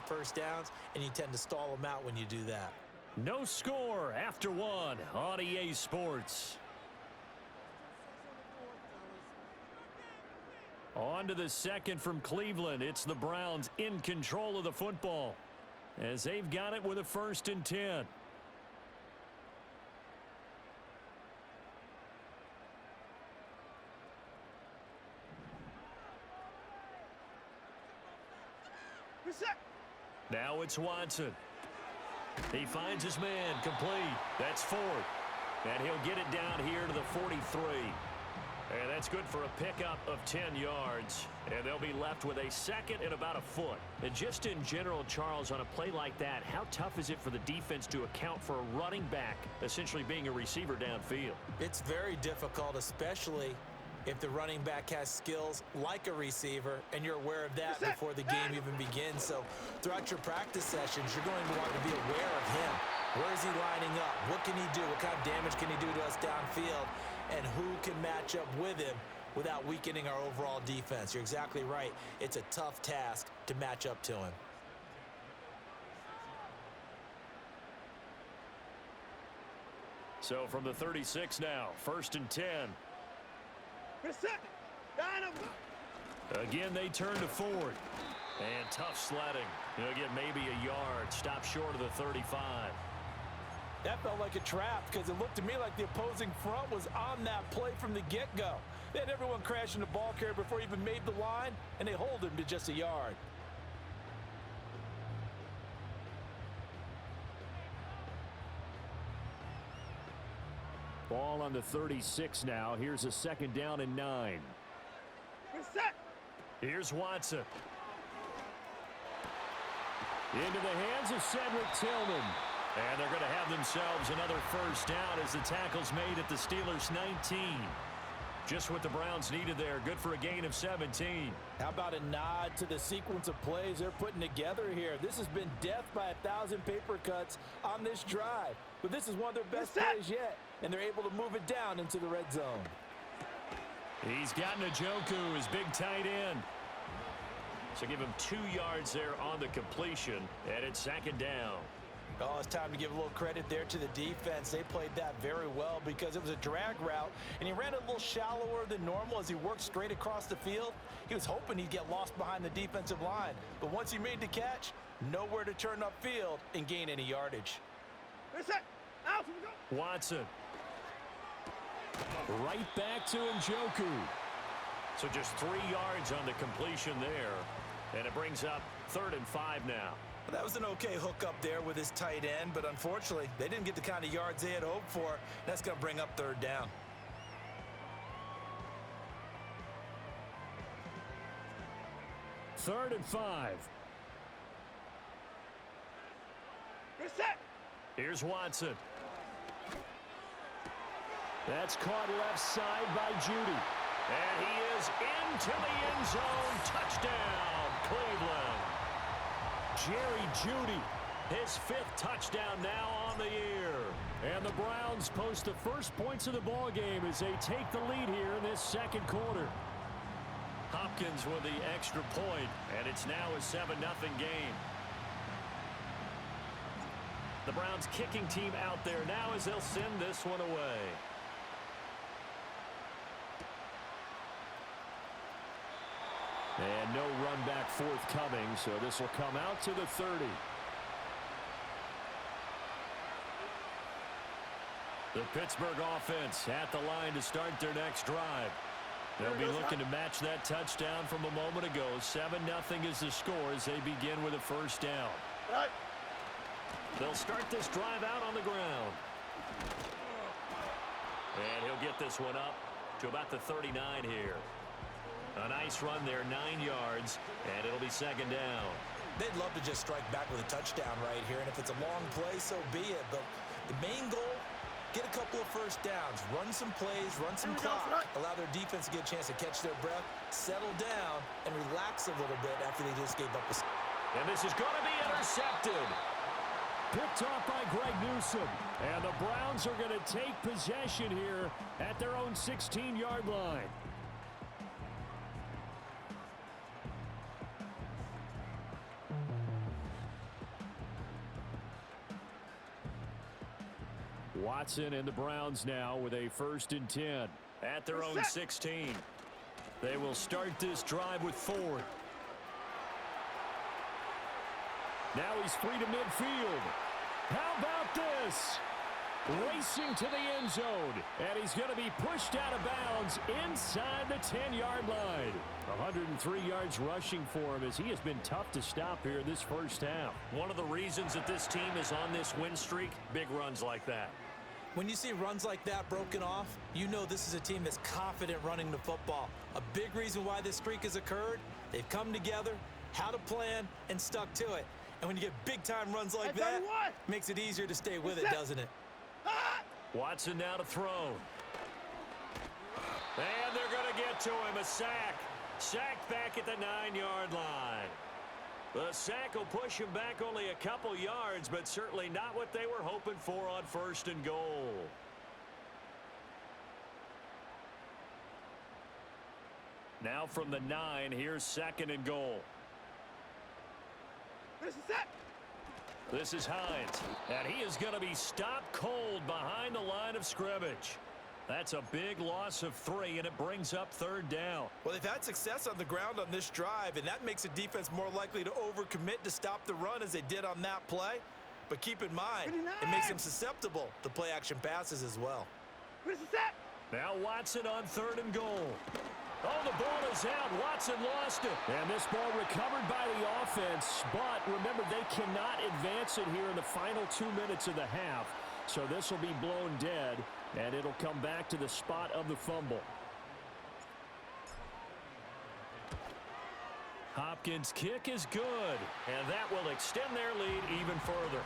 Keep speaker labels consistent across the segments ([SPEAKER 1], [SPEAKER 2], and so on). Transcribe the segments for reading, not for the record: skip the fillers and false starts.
[SPEAKER 1] first downs, and you tend to stall them out when you do that.
[SPEAKER 2] No score after one on EA Sports. On to the second from Cleveland. It's the Browns in control of the football as they've got it with a 1st and 10. Now it's Watson. He finds his man, complete. That's Ford. And he'll get it down here to the 43. And that's good for a pickup of 10 yards. And they'll be left with a 2nd and about a foot. And just in general, Charles, on a play like that, how tough is it for the defense to account for a running back essentially being a receiver downfield?
[SPEAKER 1] It's very difficult, especially if the running back has skills like a receiver, and you're aware of that before the game even begins. So throughout your practice sessions, you're going to want to be aware of him. Where is he lining up? What can he do? What kind of damage can he do to us downfield? And who can match up with him without weakening our overall defense? You're exactly right. It's a tough task to match up to him.
[SPEAKER 2] So from the 36 now, 1st and 10. Again, they turn to Ford. And tough sledding. He'll get maybe a yard. Stop short of the 35.
[SPEAKER 1] That felt like a trap because it looked to me like the opposing front was on that play from the get-go. They had everyone crashing the ball carrier before he even made the line, and they hold him to just a yard.
[SPEAKER 2] Ball on the 36 now. Here's a 2nd down and 9. Here's Watson. Into the hands of Cedric Tillman. And they're going to have themselves another 1st down as the tackle's made at the Steelers' 19. Just what the Browns needed there. Good for a gain of 17.
[SPEAKER 1] How about a nod to the sequence of plays they're putting together here? This has been death by 1,000 paper cuts on this drive. But this is one of their best plays yet, and they're able to move it down into the red zone.
[SPEAKER 2] He's got Njoku, his big tight end. So give him 2 yards there on the completion, and it's 2nd down.
[SPEAKER 1] Oh, it's time to give a little credit there to the defense. They played that very well because it was a drag route, and he ran it a little shallower than normal as he worked straight across the field. He was hoping he'd get lost behind the defensive line, but once he made the catch, nowhere to turn upfield and gain any yardage.
[SPEAKER 2] Watson. Right back to Njoku. So just 3 yards on the completion there, and it brings up 3rd and 5 now.
[SPEAKER 1] Well, that was an okay hook up there with his tight end, but unfortunately, they didn't get the kind of yards they had hoped for. That's going to bring up 3rd down.
[SPEAKER 2] Third and 5.
[SPEAKER 1] Reset.
[SPEAKER 2] Here's Watson. That's caught left side by Judy. And he is into the end zone. Touchdown, Cleveland. Jerry Judy, his 5th touchdown now on the year. And the Browns post the first points of the ball game as they take the lead here in this 2nd quarter. Hopkins with the extra point, and it's now a 7-0 game. The Browns kicking team out there now as they'll send this one away. And no run back forthcoming, so this will come out to the 30. The Pittsburgh offense at the line to start their next drive. They'll be looking to match that touchdown from a moment ago. 7-0 is the score as they begin with a 1st down. They'll start this drive out on the ground. And he'll get this one up to about the 39 here. A nice run there, 9 yards, and it'll be 2nd down.
[SPEAKER 1] They'd love to just strike back with a touchdown right here, and if it's a long play, so be it. But the main goal, get a couple of 1st downs, run some plays, run some clock, allow their defense to get a chance to catch their breath, settle down, and relax a little bit after they just gave up a...
[SPEAKER 2] And this is going to be intercepted. Picked off by Greg Newsome. And the Browns are going to take possession here at their own 16-yard line. Watson and the Browns now with a 1st and 10 at their own 16. They will start this drive with Ford. Now he's free to midfield. How about this? Racing to the end zone, and he's going to be pushed out of bounds inside the 10-yard line. 103 yards rushing for him as he has been tough to stop here in this first half. One of the reasons that this team is on this win streak, big runs like that.
[SPEAKER 1] When you see runs like that broken off, you know this is a team that's confident running the football. A big reason why this streak has occurred, they've come together, had a plan, and stuck to it. And when you get big-time runs like that, it makes it easier to stay with it, doesn't it?
[SPEAKER 2] Watson now to throw. And they're going to get to him. A sack. Sacked back at the 9-yard line. The sack will push him back only a couple yards, but certainly not what they were hoping for on 1st and goal. Now from the 9, here's 2nd and goal. This is Hines, and he is going to be stopped cold behind the line of scrimmage. That's a big loss of 3, and it brings up 3rd down.
[SPEAKER 1] Well, they've had success on the ground on this drive, and that makes a defense more likely to overcommit to stop the run as they did on that play. But keep in mind, it makes them susceptible to play-action passes as well.
[SPEAKER 2] Now Watson on 3rd and goal. Oh, the ball is out. Watson lost it. And this ball recovered by the offense. But remember, they cannot advance it here in the final 2 minutes of the half. So this will be blown dead, and it'll come back to the spot of the fumble. Hopkins' kick is good, and that will extend their lead even further.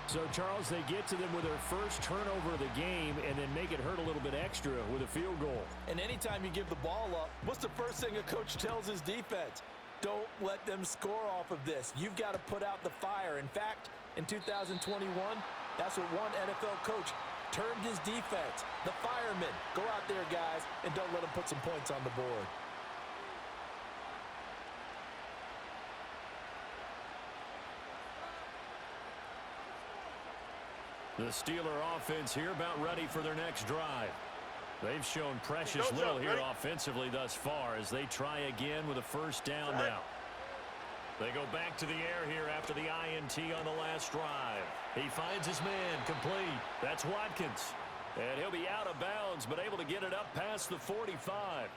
[SPEAKER 2] So, Charles, they get to them with their first turnover of the game and then make it hurt a little bit extra with a field goal.
[SPEAKER 1] And anytime you give the ball up, what's the first thing a coach tells his defense? Don't let them score off of this. You've got to put out the fire. In fact, in 2021, that's what one NFL coach termed his defense. The firemen. Go out there, guys, and don't let them put some points on the board.
[SPEAKER 2] The Steeler offense here about ready for their next drive. They've shown precious little here offensively thus far as they try again with a 1st down now. They go back to the air here after the INT on the last drive. He finds his man complete. That's Watkins. And he'll be out of bounds but able to get it up past the 45.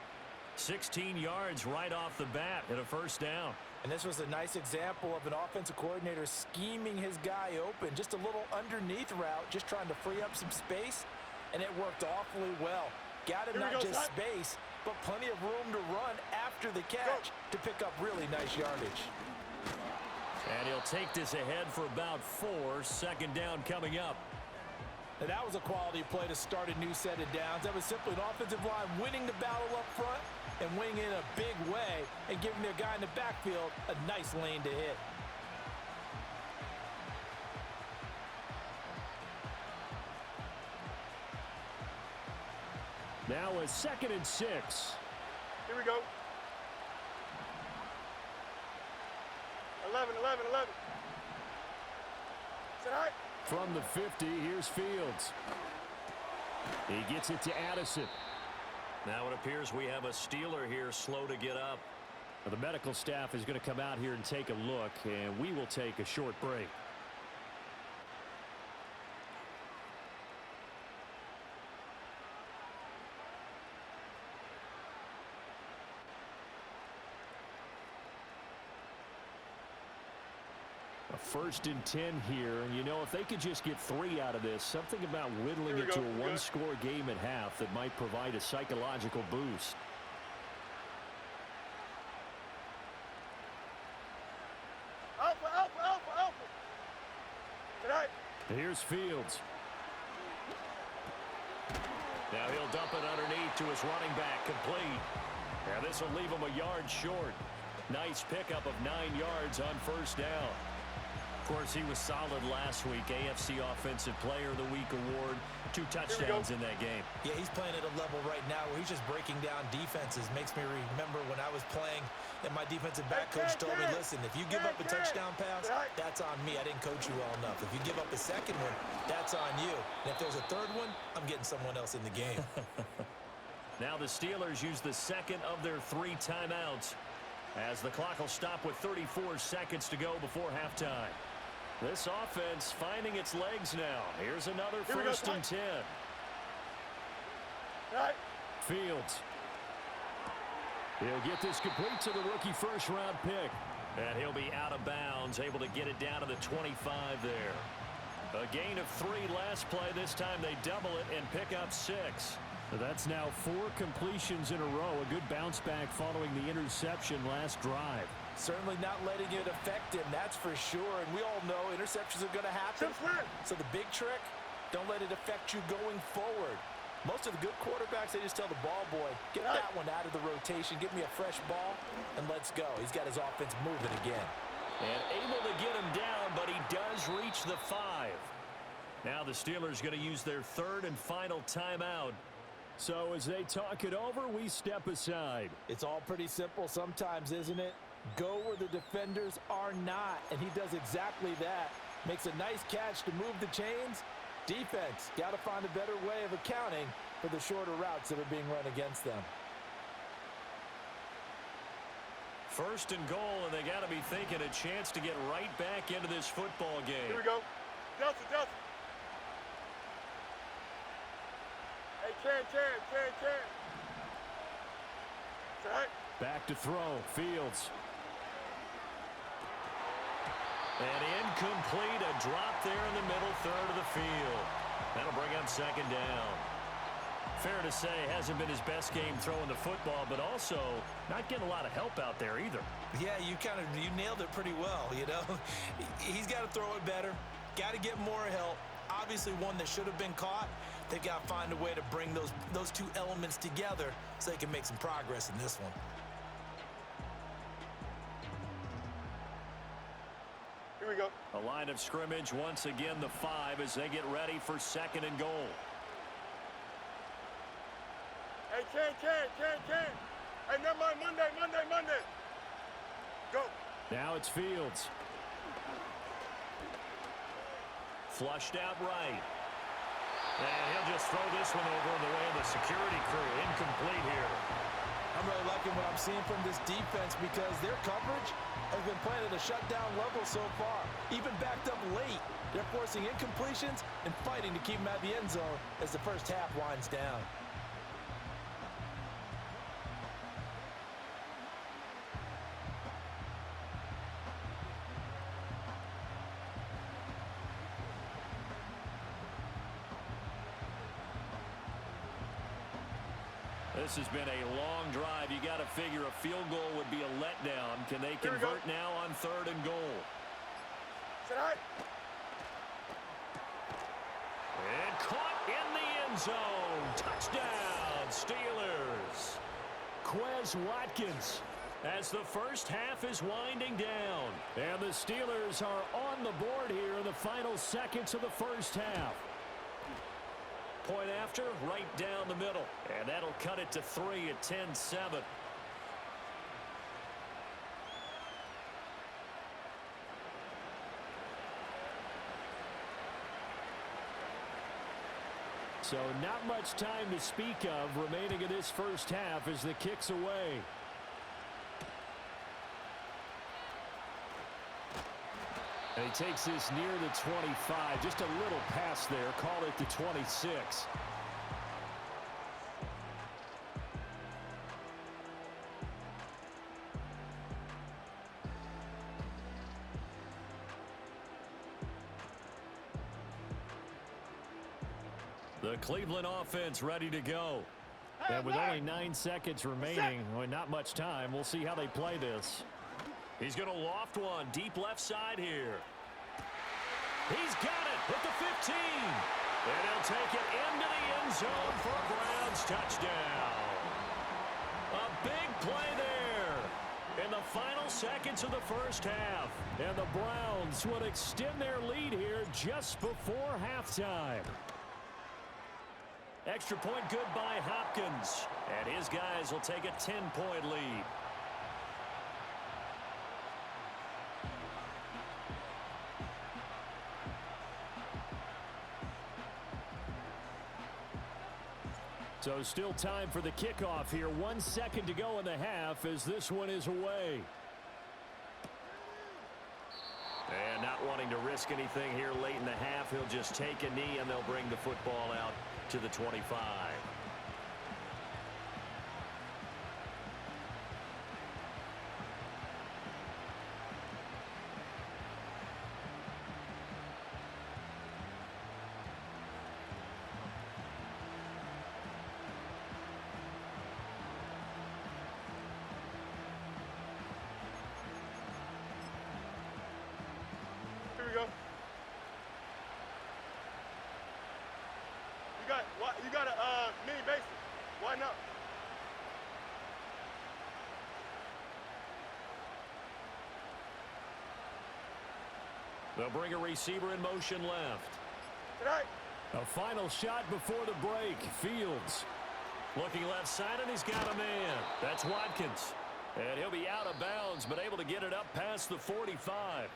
[SPEAKER 2] 16 yards right off the bat and a 1st down.
[SPEAKER 1] And this was a nice example of an offensive coordinator scheming his guy open. Just a little underneath route, just trying to free up some space, and it worked awfully well. Got him not just space, but plenty of room to run after the catch to pick up really nice yardage.
[SPEAKER 2] And he'll take this ahead for about 4. 2nd down coming up.
[SPEAKER 1] And that was a quality play to start a new set of downs. That was simply an offensive line winning the battle up front and winning in a big way and giving their guy in the backfield a nice lane to hit.
[SPEAKER 2] Now a 2nd and 6.
[SPEAKER 3] Here we go. 11. Is that all right?
[SPEAKER 2] From the 50, here's Fields. He gets it to Addison. Now it appears we have a Steeler here slow to get up. The medical staff is going to come out here and take a look, and we will take a short break. A 1st and 10 here, and you know, if they could just get 3 out of this, something about whittling it to a one-score game at half that might provide a psychological boost.
[SPEAKER 3] Alpha. Tonight.
[SPEAKER 2] Here's Fields. Now he'll dump it underneath to his running back, complete. Now this will leave him a yard short. Nice pickup of 9 yards on 1st down. Of course, he was solid last week. AFC Offensive Player of the Week award. 2 touchdowns in that game.
[SPEAKER 1] Yeah, he's playing at a level right now where he's just breaking down defenses. Makes me remember when I was playing and my defensive back coach told me, listen, if you give up a touchdown pass, that's on me. I didn't coach you well enough. If you give up a second one, that's on you. And if there's a third one, I'm getting someone else in the game.
[SPEAKER 2] Now the Steelers use the second of their 3 timeouts as the clock will stop with 34 seconds to go before halftime. This offense finding its legs now. Here's another 1st and 10. Fields. He'll get this complete to the rookie first-round pick. And he'll be out of bounds, able to get it down to the 25 there. A gain of 3 last play. This time they double it and pick up 6.
[SPEAKER 4] So that's now 4 completions in a row. A good bounce back following the interception last drive.
[SPEAKER 1] Certainly not letting it affect him, that's for sure. And we all know interceptions are going to happen. So the big trick, don't let it affect you going forward. Most of the good quarterbacks, they just tell the ball boy, get that one out of the rotation, give me a fresh ball, and let's go. He's got his offense moving again.
[SPEAKER 2] And able to get him down, but he does reach the 5. Now the Steelers going to use their 3rd and final timeout.
[SPEAKER 4] So as they talk it over, we step aside.
[SPEAKER 1] It's all pretty simple sometimes, isn't it? Go where the defenders are not, and he does exactly that. Makes a nice catch to move the chains. Defense, got to find a better way of accounting for the shorter routes that are being run against them.
[SPEAKER 2] 1st and goal, and they got to be thinking a chance to get right back into this football game.
[SPEAKER 3] Here we go. Delta. Hey, Chan. Right.
[SPEAKER 4] Back to throw. Fields.
[SPEAKER 2] And incomplete, a drop there in the middle third of the field. That'll bring up 2nd down. Fair to say, hasn't been his best game throwing the football, but also not getting a lot of help out there either.
[SPEAKER 1] Yeah, you nailed it pretty well, you know. He's got to throw it better, got to get more help. Obviously one that should have been caught. They've got to find a way to bring those 2 elements together so they can make some progress in this one.
[SPEAKER 3] Here we go.
[SPEAKER 2] A line of scrimmage, once again the 5 as they get ready for 2nd and goal.
[SPEAKER 3] Hey, Chan. Hey, never mind, Monday. Go.
[SPEAKER 4] Now it's Fields.
[SPEAKER 2] Flushed out right. And he'll just throw this one over in the way of the security crew. Incomplete here.
[SPEAKER 1] I'm really liking what I'm seeing from this defense because their coverage has been playing at a shutdown level so far. Even backed up late, they're forcing incompletions and fighting to keep them out of the end zone as the first half winds down.
[SPEAKER 2] This has been a long drive. You got to figure a field goal would be a letdown. Can they convert now on 3rd and goal?
[SPEAKER 3] Sit high.
[SPEAKER 2] And caught in the end zone. Touchdown, Steelers.
[SPEAKER 4] Quez Watkins.
[SPEAKER 2] As the first half is winding down.
[SPEAKER 4] And the Steelers are on the board here in the final seconds of the first half.
[SPEAKER 2] Point after, right down the middle. And that'll cut it to 3 at 10-7.
[SPEAKER 4] So not much time to speak of remaining in this first half as the kick's away. And he takes this near the 25. Just a little pass there. Call it the 26.
[SPEAKER 2] The Cleveland offense ready to go.
[SPEAKER 4] And with only 9 seconds remaining, well, not much time, we'll see how they play this.
[SPEAKER 2] He's going to loft one deep left side here. He's got it at the 15. And he'll take it into the end zone for a Browns touchdown. A big play there. in the final seconds of the first half. And the Browns would extend their lead here just before halftime. Extra point good by Hopkins. And his guys will take a 10-point lead. So still time for the kickoff here. 1 second to go in the half as this one is away. And not wanting to risk anything here late in the half, he'll just take a knee and they'll bring the football out to the 25.
[SPEAKER 3] Here we go. You got a mini bases. Why not?
[SPEAKER 2] They'll bring a receiver in motion left.
[SPEAKER 3] Tonight.
[SPEAKER 2] A final shot before the break. Fields looking left side, and he's got a man. That's Watkins. And he'll be out of bounds, but able to get it up past the 45.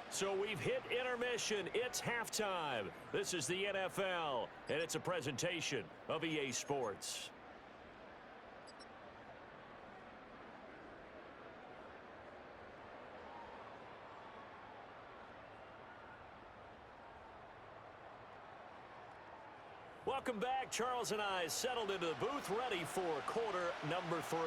[SPEAKER 2] So we've hit intermission. It's halftime. This is the NFL, and it's a presentation of EA Sports. Welcome back. Charles and I settled into the booth, ready for quarter number 3.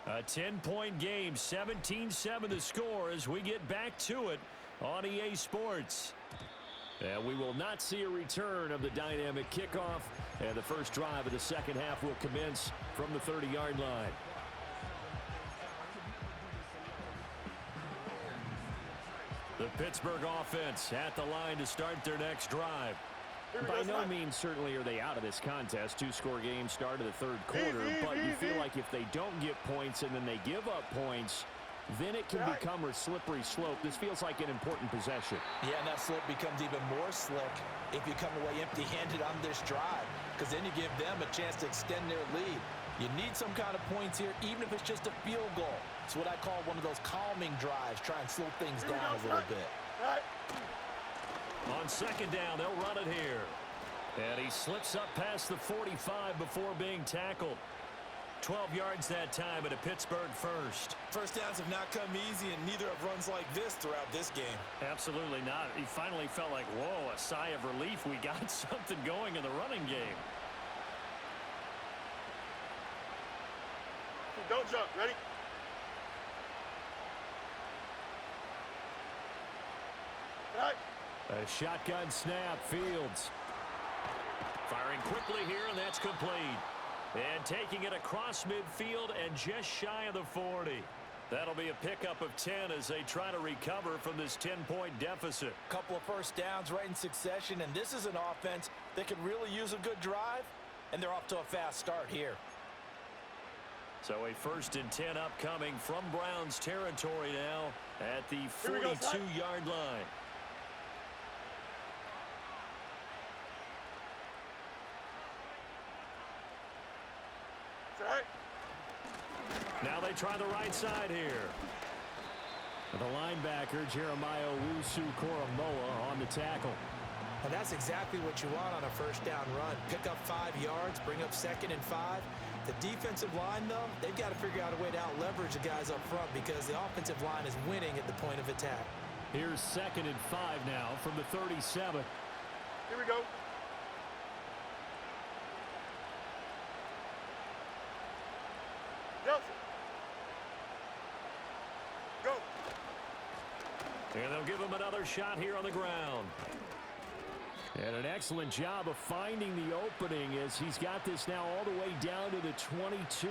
[SPEAKER 2] A 10-point game, 17-7 the score as we get back to it on EA Sports. And we will not see a return of the dynamic kickoff, and the first drive of the second half will commence from the 30-yard line. The Pittsburgh offense at the line to start their next drive.
[SPEAKER 4] By no means certainly are they out of this contest. 2-score game start of the third quarter, but you feel like if they don't get points and then they give up points, then it can become a slippery slope. This feels like an important possession.
[SPEAKER 1] Yeah, and that slope becomes even more slick if you come away empty-handed on this drive, because then you give them a chance to extend their lead. You need some kind of points here, even if it's just a field goal. It's what I call one of those calming drives. Try and slow things down a little bit.
[SPEAKER 2] On second down, they'll run it here. And he slips up past the 45 before being tackled. 12 yards that time at a Pittsburgh first.
[SPEAKER 1] First downs have not come easy, and neither have runs like this throughout this game.
[SPEAKER 2] Absolutely not. He finally felt like, whoa, a sigh of relief. We got something going in the running game.
[SPEAKER 3] Don't jump. Ready? Tonight.
[SPEAKER 2] A shotgun snap, Fields. Firing quickly here, and that's complete. And taking it across midfield and just shy of the 40. That'll be a pickup of 10 as they try to recover from this 10-point deficit.
[SPEAKER 1] Couple of first downs right in succession, and this is an offense that could really use a good drive, and they're off to a fast start here.
[SPEAKER 2] So a 1st and 10 upcoming from Browns territory now at the 42-yard line. Now they try the right side here. The linebacker, Jeremiah Owusu-Koramoah, on the tackle.
[SPEAKER 1] And that's exactly what you want on a first down run. Pick up 5 yards, bring up 2nd and 5. The defensive line, though, they've got to figure out a way to out-leverage the guys up front because the offensive line is winning at the point of attack.
[SPEAKER 2] Here's 2nd and 5 now from the 37.
[SPEAKER 3] Here we go. Nelson. Go.
[SPEAKER 2] And they'll give him another shot here on the ground. And an excellent job of finding the opening as he's got this now all the way down to the 22.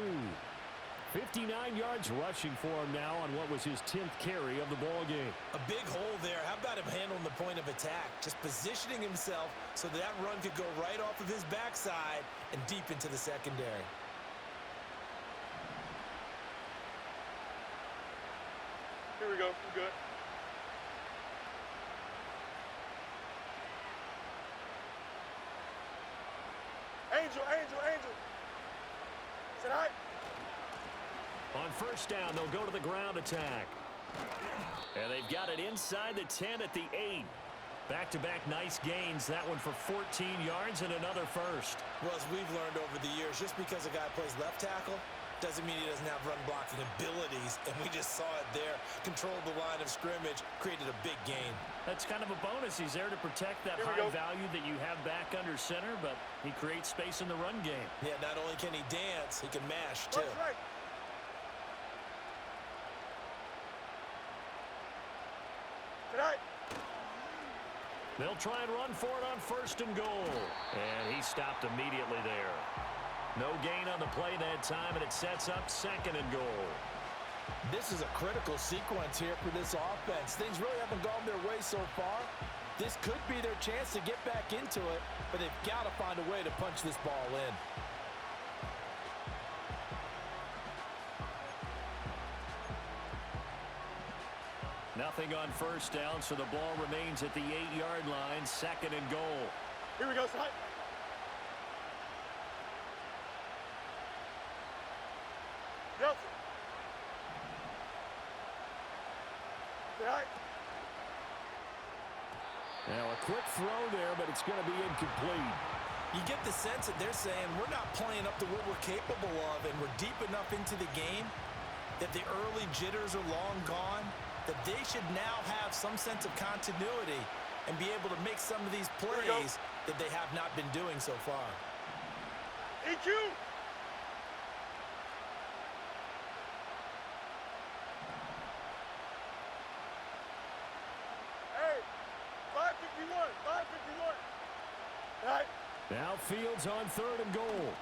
[SPEAKER 4] 59 yards rushing for him now on what was his 10th carry of the ball game.
[SPEAKER 1] A big hole there. How about him handling the point of attack? Just positioning himself so that run could go right off of his backside and deep into the secondary.
[SPEAKER 3] Here we go. We're good. Angel, Angel, Angel. Sit high.
[SPEAKER 4] On first down, they'll go to the ground attack. And they've got it inside the 10 at the 8. Back-to-back nice gains. That one for 14 yards and another first.
[SPEAKER 1] Well, as we've learned over the years, just because a guy plays left tackle doesn't mean he doesn't have run blocking abilities, and we just saw it there. Controlled the line of scrimmage, created a big gain.
[SPEAKER 4] That's kind of a bonus. He's there to protect that high value that you have back under center, but he creates space in the run game.
[SPEAKER 1] Yeah, not only can he dance, he can mash, too.
[SPEAKER 3] That's right. Tonight.
[SPEAKER 4] They'll try and run for it on first and goal. And he stopped immediately there. No gain on the play that time, and it sets up second and goal.
[SPEAKER 1] This is a critical sequence here for this offense. Things really haven't gone their way so far. This could be their chance to get back into it, but they've got to find a way to punch this ball in.
[SPEAKER 4] Nothing on first down, so the ball remains at the 8-yard line, second and goal.
[SPEAKER 3] Here we go, son. Nelson. Tonight.
[SPEAKER 4] Now a quick throw there, but it's going to be incomplete.
[SPEAKER 1] You get the sense that they're saying we're not playing up to what we're capable of, and we're deep enough into the game that the early jitters are long gone, that they should now have some sense of continuity and be able to make some of these plays that they have not been doing so far.
[SPEAKER 3] EQ. Hey, 551, 551. Right.
[SPEAKER 4] Now Fields on third and goal.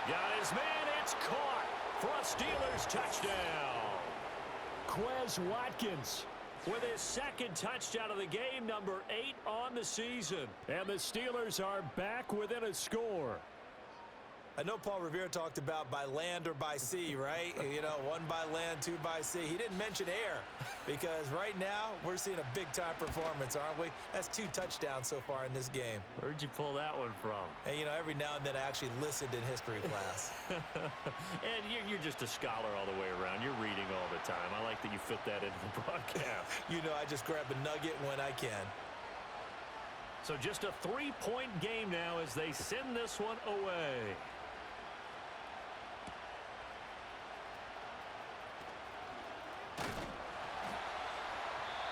[SPEAKER 4] Got his man, it's caught for a Steelers touchdown. Quez Watkins with his second touchdown of the game, number 8 on the season. And the Steelers are back within a score.
[SPEAKER 1] I know Paul Revere talked about by land or by sea, right? You know, 1 by land, 2 by sea. He didn't mention air because right now we're seeing a big-time performance, aren't we? That's 2 touchdowns so far in this game.
[SPEAKER 4] Where'd you pull that one from?
[SPEAKER 1] And, you know, every now and then I actually listened in history class.
[SPEAKER 4] And you're just a scholar all the way around. You're reading all the time. I like that you fit that into the broadcast.
[SPEAKER 1] You know, I just grab a nugget when I can.
[SPEAKER 4] So just a 3-point game now as they send this one away.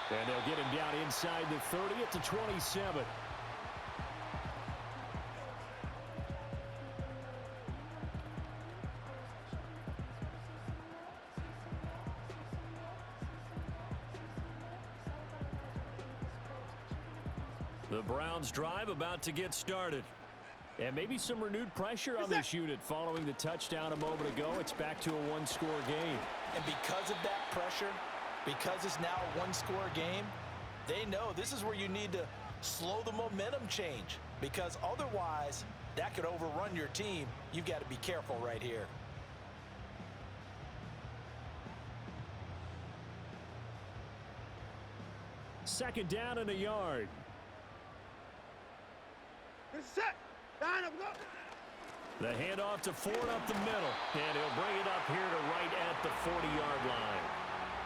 [SPEAKER 4] And they'll get him down inside the 30 at the 27. The Browns drive about to get started. And maybe some renewed pressure on this unit following the touchdown a moment ago. It's back to a 1-score game.
[SPEAKER 1] And because of that pressure, because it's now a 1-score game, they know this is where you need to slow the momentum change, because otherwise that could overrun your team. You've got to be careful right here.
[SPEAKER 4] Second down and a yard.
[SPEAKER 3] Set. Line up, go.
[SPEAKER 4] The handoff to Ford up the middle, and he'll bring it up here to right at the 40-yard line.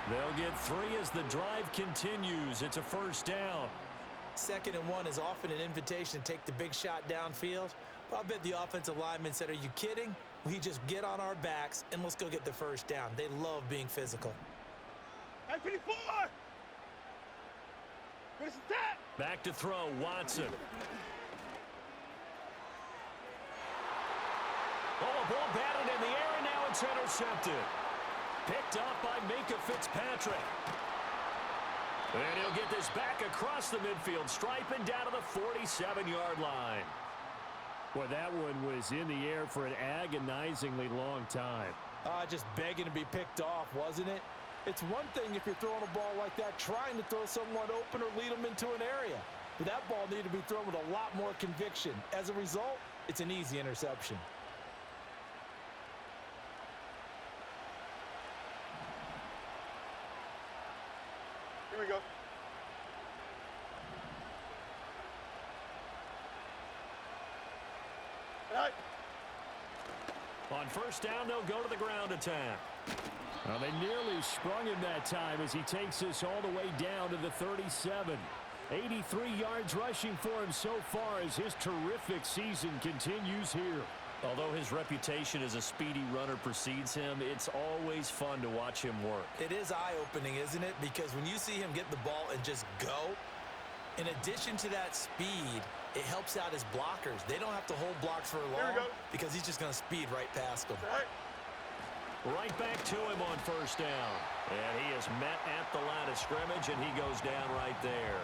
[SPEAKER 4] They'll get 3 as the drive continues. It's a first down.
[SPEAKER 1] 2nd and 1 is often an invitation to take the big shot downfield. But I bet the offensive lineman said, are you kidding? We just get on our backs and let's go get the first down. They love being physical.
[SPEAKER 3] 54. Where's that?
[SPEAKER 4] Back to throw, Watson. Oh, a ball batted in the air, and now it's intercepted. Picked up by Minka Fitzpatrick. And he'll get this back across the midfield stripe and down to the 47-yard line. Well, that one was in the air for an agonizingly long time.
[SPEAKER 1] Just begging to be picked off, wasn't it? It's one thing if you're throwing a ball like that, trying to throw someone open or lead them into an area. But that ball needed to be thrown with a lot more conviction. As a result, it's an easy interception.
[SPEAKER 3] Here we go. All right.
[SPEAKER 2] On first down, they'll go to the ground attack.
[SPEAKER 4] Well, they nearly sprung him that time as he takes this all the way down to the 37. 83 yards rushing for him so far as his terrific season continues here.
[SPEAKER 2] Although his reputation as a speedy runner precedes him, it's always fun to watch him work.
[SPEAKER 1] It is eye-opening, isn't it? Because when you see him get the ball and just go, in addition to that speed, it helps out his blockers. They don't have to hold blocks for long because he's just going to speed right past them.
[SPEAKER 3] All right.
[SPEAKER 2] Right back to him on first down. And he is met at the line of scrimmage, and he goes down right there.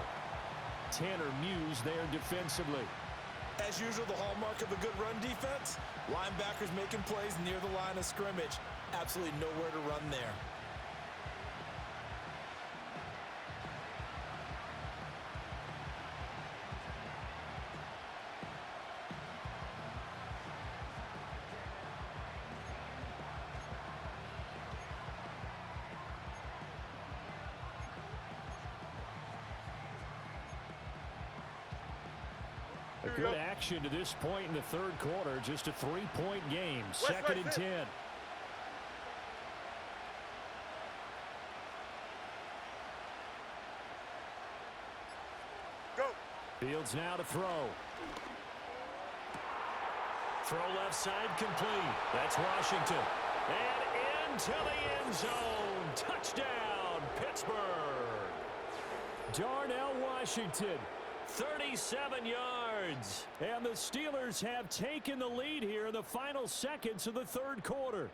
[SPEAKER 4] Tanner Muse there defensively.
[SPEAKER 1] As usual, the hallmark of a good run defense, linebackers making plays near the line of scrimmage. Absolutely nowhere to run there.
[SPEAKER 4] A good action to this point in the third quarter. Just a 3-point game. Second and 10.
[SPEAKER 3] Go.
[SPEAKER 4] Fields now to throw.
[SPEAKER 2] Throw left side complete. That's Washington. And into the end zone. Touchdown, Pittsburgh.
[SPEAKER 4] Darnell Washington.
[SPEAKER 2] 37 yards.
[SPEAKER 4] And the Steelers have taken the lead here in the final seconds of the third quarter.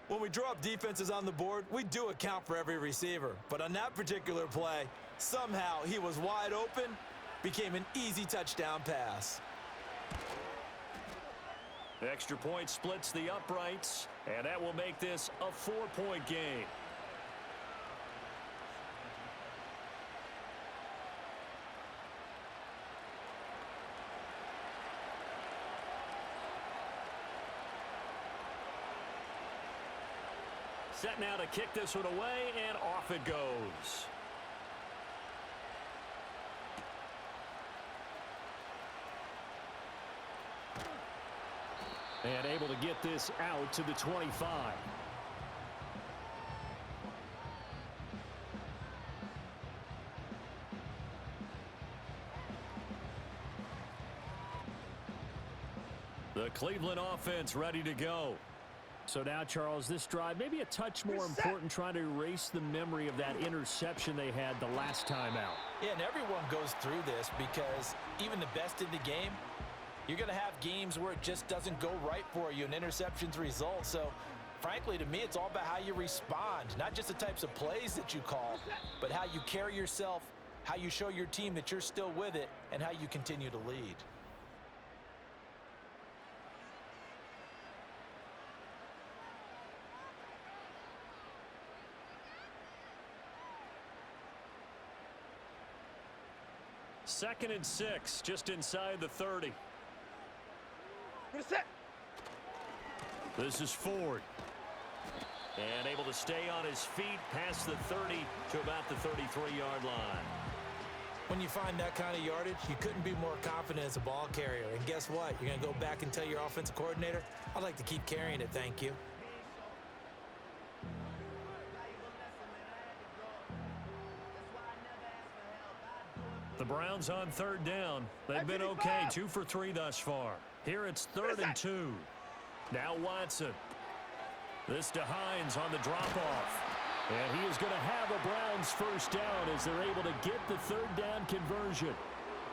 [SPEAKER 1] When we draw up defenses on the board, we do account for every receiver. But on that particular play, somehow he was wide open, became an easy touchdown pass.
[SPEAKER 2] The extra point splits the uprights, and that will make this a 4-point game. Set now to kick this one away, and off it goes.
[SPEAKER 4] And able to get this out to the 25.
[SPEAKER 2] The Cleveland offense ready to go.
[SPEAKER 4] So now, Charles, this drive maybe a touch more important, trying to erase the memory of that interception they had the last time out.
[SPEAKER 1] Yeah, and everyone goes through this because even the best in the game, you're going to have games where it just doesn't go right for you and interceptions result. So, frankly, to me, it's all about how you respond, not just the types of plays that you call, but how you carry yourself, how you show your team that you're still with it, and how you continue to lead.
[SPEAKER 2] Second and 6, just inside the 30.
[SPEAKER 3] Get set.
[SPEAKER 2] This is Ford. And able to stay on his feet past the 30 to about the 33-yard line.
[SPEAKER 1] When you find that kind of yardage, you couldn't be more confident as a ball carrier. And guess what? You're going to go back and tell your offensive coordinator, I'd like to keep carrying it, thank you.
[SPEAKER 2] The Browns on third down. They've been okay, 2 for 3 thus far. Here it's 3rd and 2. Now Watson. This to Hines on the drop-off.
[SPEAKER 4] And he is going to have a Browns first down as they're able to get the third down conversion.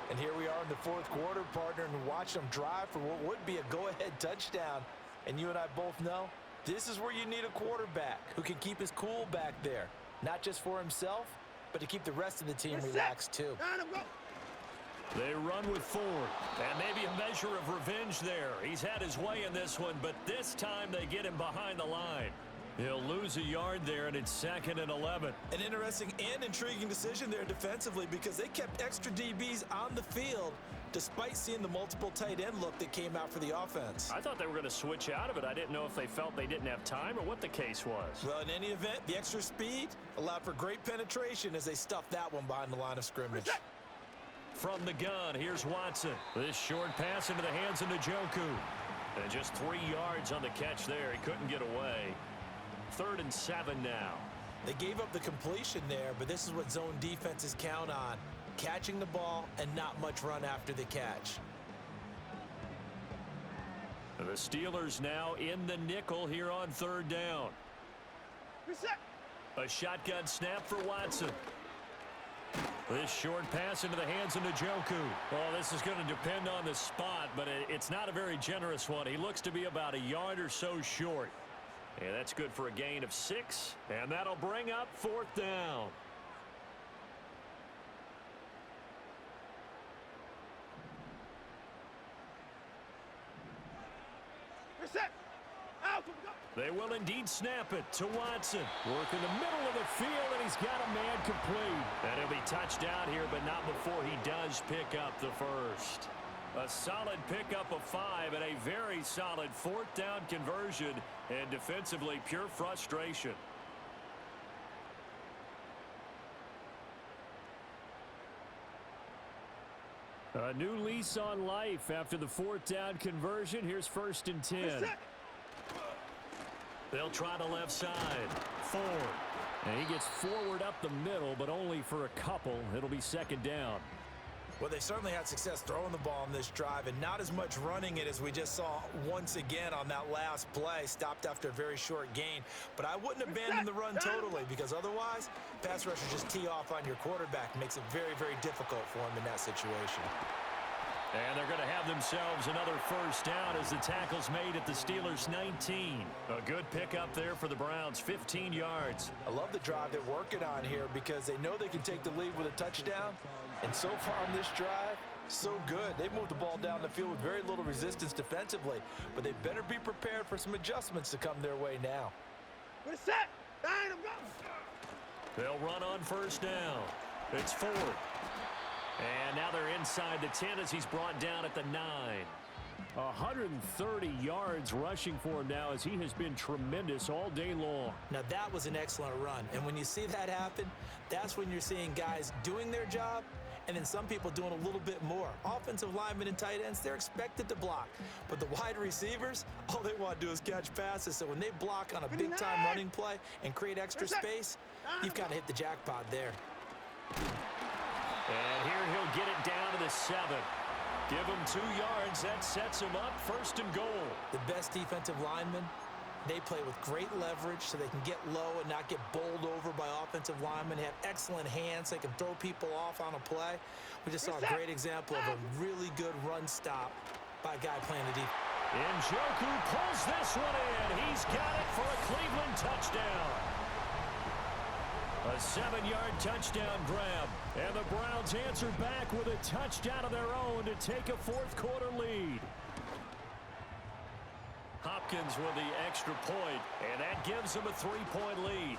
[SPEAKER 1] And here we are in the fourth quarter, partner, and watch them drive for what would be a go-ahead touchdown. And you and I both know this is where you need a quarterback who can keep his cool back there. Not just for himself, but to keep the rest of the team relaxed too.
[SPEAKER 2] They run with Ford. And maybe a measure of revenge there. He's had his way in this one, but this time they get him behind the line. He'll lose a yard there, and it's 2nd and 11.
[SPEAKER 1] An interesting and intriguing decision there defensively because they kept extra DBs on the field despite seeing the multiple tight end look that came out for the offense.
[SPEAKER 2] I thought they were going to switch out of it. I didn't know if they felt they didn't have time or what the case was.
[SPEAKER 1] Well, in any event, the extra speed allowed for great penetration as they stuffed that one behind the line of scrimmage.
[SPEAKER 2] From the gun, here's Watson. This short pass into the hands of Njoku. And just 3 yards on the catch there. He couldn't get away. 3rd and 7 now.
[SPEAKER 1] They gave up the completion there, but this is what zone defenses count on. Catching the ball and not much run after the catch.
[SPEAKER 2] The Steelers now in the nickel here on 3rd down.
[SPEAKER 3] Reset.
[SPEAKER 2] A shotgun snap for Watson. This short pass into the hands of Njoku. Well, this is going to depend on the spot, but it's not a very generous one. He looks to be about a yard or so short. And that's good for a gain of 6, and that'll bring up 4th down.
[SPEAKER 3] Reset. Out.
[SPEAKER 2] They will indeed snap it to Watson. Work in the middle of the field, and he's got a man complete. And he'll be touched down here, but not before he does pick up the first. A solid pickup of 5 and a very solid 4th down conversion, and defensively pure frustration.
[SPEAKER 4] A new lease on life after the 4th down conversion. Here's 1st and 10.
[SPEAKER 3] Reset.
[SPEAKER 2] They'll try the left side. Ford.
[SPEAKER 4] And he gets forward up the middle, but only for a couple. It'll be 2nd down.
[SPEAKER 1] Well, they certainly had success throwing the ball on this drive and not as much running it as we just saw once again on that last play. Stopped after a very short gain. But I wouldn't abandon the run totally because otherwise, pass rushers just tee off on your quarterback. Makes it very, very difficult for him in that situation.
[SPEAKER 2] And they're going to have themselves another 1st down as the tackle's made at the Steelers' 19. A good pickup there for the Browns, 15 yards.
[SPEAKER 1] I love the drive they're working on here because they know they can take the lead with a touchdown. And so far on this drive, so good. They've moved the ball down the field with very little resistance defensively, but they better be prepared for some adjustments to come their way now.
[SPEAKER 3] Reset. Nine.
[SPEAKER 2] They'll run on 1st down. It's Ford. And now they're inside the 10 as he's brought down at the 9.
[SPEAKER 4] 130 yards rushing for him now as he has been tremendous all day long.
[SPEAKER 1] Now that was an excellent run. And when you see that happen, that's when you're seeing guys doing their job and then some people doing a little bit more. Offensive linemen and tight ends, they're expected to block. But the wide receivers, all they want to do is catch passes. So when they block on a big-time running play and create extra space, you've got to hit the jackpot there.
[SPEAKER 2] And here he'll get it down to the 7. Give him 2 yards. That sets him up 1st and goal.
[SPEAKER 1] The best defensive linemen, they play with great leverage so they can get low and not get bowled over by offensive linemen. They have excellent hands. They can throw people off on a play. We just saw a great example of a really good run stop by a guy playing the defense.
[SPEAKER 2] Njoku pulls this one in. He's got it for a Cleveland touchdown. A 7-yard touchdown grab. And the Browns answer back with a touchdown of their own to take a 4th quarter lead. Hopkins with the extra point, and that gives them a 3-point lead.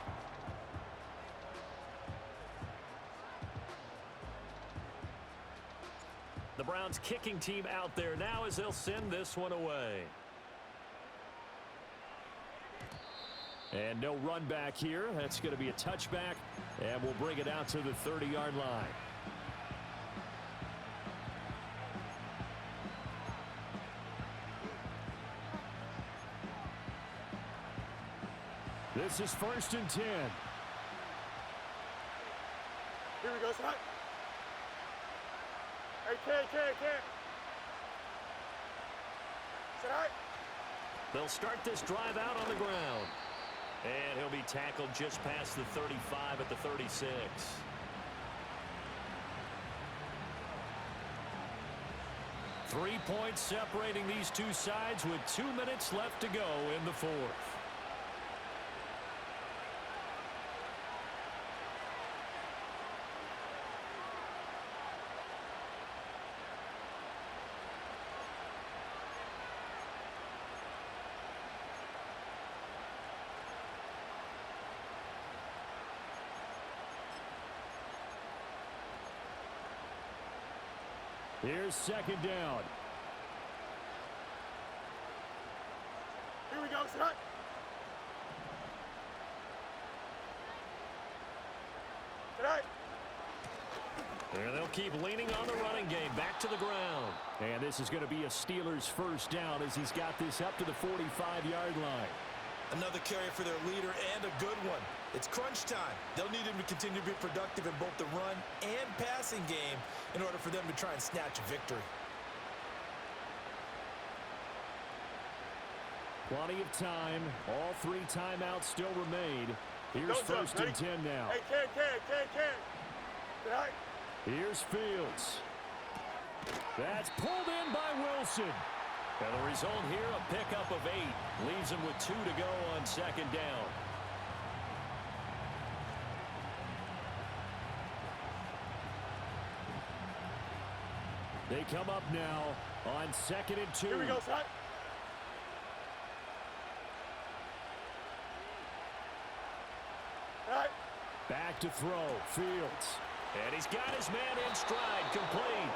[SPEAKER 2] The Browns kicking team out there now as they'll send this one away.
[SPEAKER 4] And no run back here. That's going to be a touchback, and we'll bring it out to the 30-yard line. This is 1st and 10.
[SPEAKER 3] Here we go, son. Hey, K. Sit high.
[SPEAKER 2] They'll start this drive out on the ground. And he'll be tackled just past the 35 at the 36. Three points separating these two sides with 2 minutes left to go in the 4th.
[SPEAKER 4] Here's second down.
[SPEAKER 3] Here we go. Sit up. Sit up.
[SPEAKER 2] And they'll keep leaning on the running game. Back to the ground.
[SPEAKER 4] And this is going to be a Steelers first down as he's got this up to the 45-yard line.
[SPEAKER 1] Another carry for their leader and a good one. It's crunch time. They'll need him to continue to be productive in both the run and passing game in order for them to try and snatch a victory.
[SPEAKER 4] Plenty of time. All 3 timeouts still remain. Here's first and 10 now.
[SPEAKER 3] Hey, can. Sit up.
[SPEAKER 4] Here's Fields. That's pulled in by Wilson.
[SPEAKER 2] And the result here, a pickup of 8. Leaves him with 2 to go on second down.
[SPEAKER 4] They come up now on second and 2.
[SPEAKER 3] Here we go, son. Right.
[SPEAKER 4] Back to throw. Fields.
[SPEAKER 2] And he's got his man in stride, complete.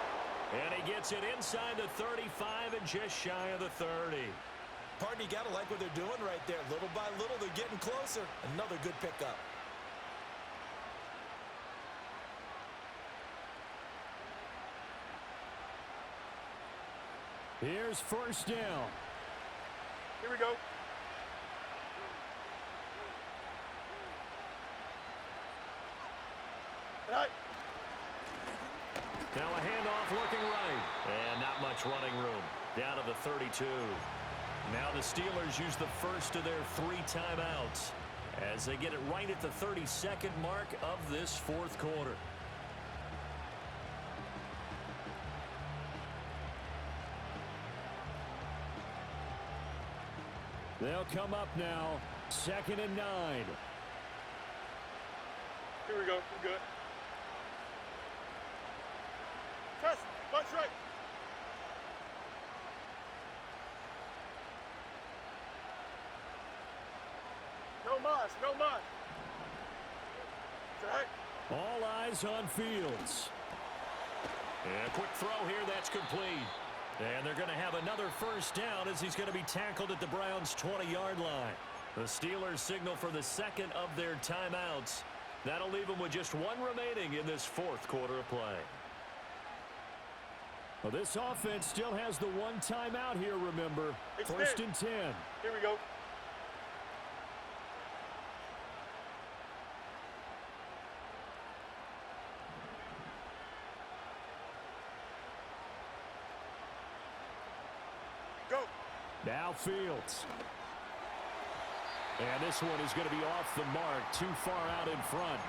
[SPEAKER 2] And he gets it inside the 35 and just shy of the 30.
[SPEAKER 1] Partner, you got to like what they're doing right there. Little by little, they're getting closer. Another good pickup.
[SPEAKER 4] Here's first down.
[SPEAKER 3] Here we go. Right.
[SPEAKER 2] Now a handoff looking right. And not much running room. Down to the 32. Now the Steelers use the first of their 3 timeouts as they get it right at the 32nd mark of this 4th quarter.
[SPEAKER 4] They'll come up now. Second and 9.
[SPEAKER 3] Here we go. We're good. Test. Bunch right. No mas. No mas. Right.
[SPEAKER 4] All eyes on Fields.
[SPEAKER 2] And a quick throw here. That's complete. And they're going to have another first down as he's going to be tackled at the Browns' 20-yard line. The Steelers signal for the second of their timeouts. That'll leave them with just 1 remaining in this 4th quarter of play.
[SPEAKER 4] Well, this offense still has the 1 timeout here, remember. First and 10.
[SPEAKER 3] Here we go. Go.
[SPEAKER 4] Now Fields. And this one is going to be off the mark, too far out in front.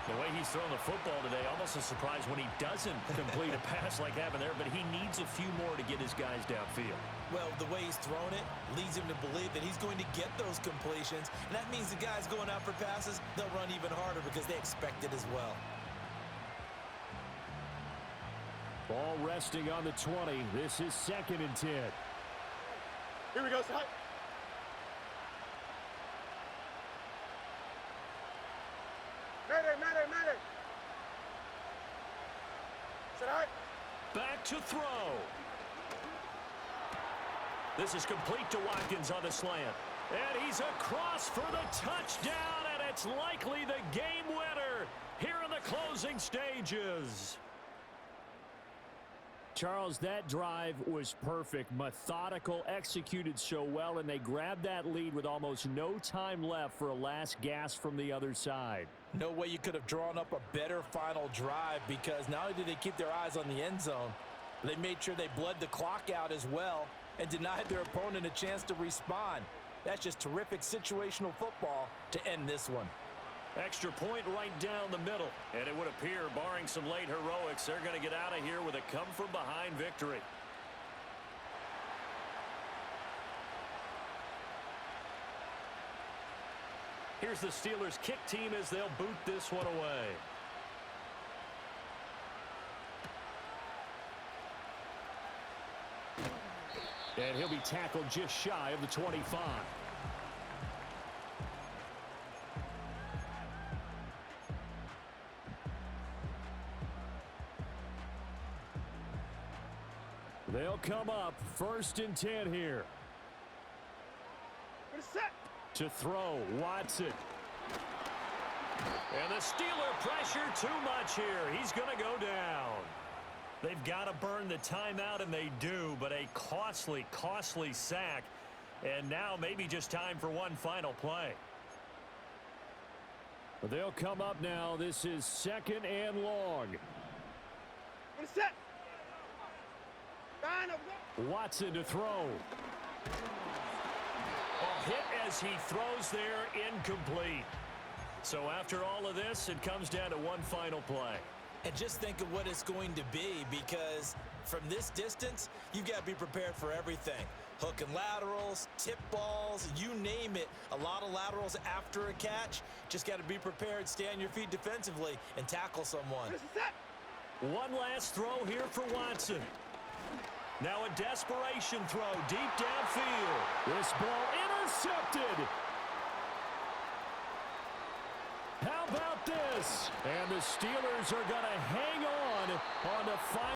[SPEAKER 2] The way he's thrown the football today, almost a surprise when he doesn't complete a pass like happened there, but he needs a few more to get his guys downfield.
[SPEAKER 1] Well, the way he's thrown it leads him to believe that he's going to get those completions, and that means the guys going out for passes, they'll run even harder because they expect it as well.
[SPEAKER 4] Ball resting on the 20. This is second and 10.
[SPEAKER 3] Here we go, son. Mayday. Sit right.
[SPEAKER 2] Back to throw. This is complete to Watkins on the slant. And he's across for the touchdown, and it's likely the game winner here in the closing stages.
[SPEAKER 4] Charles, that drive was perfect, methodical, executed so well, and they grabbed that lead with almost no time left for a last gasp from the other side.
[SPEAKER 1] No way you could have drawn up a better final drive because not only did they keep their eyes on the end zone, they made sure they bled the clock out as well and denied their opponent a chance to respond. That's just terrific situational football to end this one.
[SPEAKER 2] Extra point right down the middle. And it would appear, barring some late heroics, they're going to get out of here with a come-from-behind victory. Here's the Steelers' kick team as they'll boot this one away.
[SPEAKER 4] And he'll be tackled just shy of the 25. They'll come up 1st and 10 here.
[SPEAKER 3] Set.
[SPEAKER 4] To throw, Watson.
[SPEAKER 2] And the Steeler pressure too much here. He's going to go down. They've got to burn the timeout, and they do, but a costly, costly sack. And now maybe just time for one final play.
[SPEAKER 4] They'll come up now. This is 2nd and long.
[SPEAKER 3] Set.
[SPEAKER 4] Watson to throw.
[SPEAKER 2] A hit as he throws there, incomplete. So after all of this, it comes down to one final play.
[SPEAKER 1] And just think of what it's going to be, because from this distance, you've got to be prepared for everything. Hook and laterals, tip balls, you name it. A lot of laterals after a catch. Just got to be prepared, stay on your feet defensively, and tackle someone.
[SPEAKER 2] One last throw here for Watson. Now a desperation throw deep downfield.
[SPEAKER 4] This ball intercepted. How about this? And the Steelers are going to hang on the final.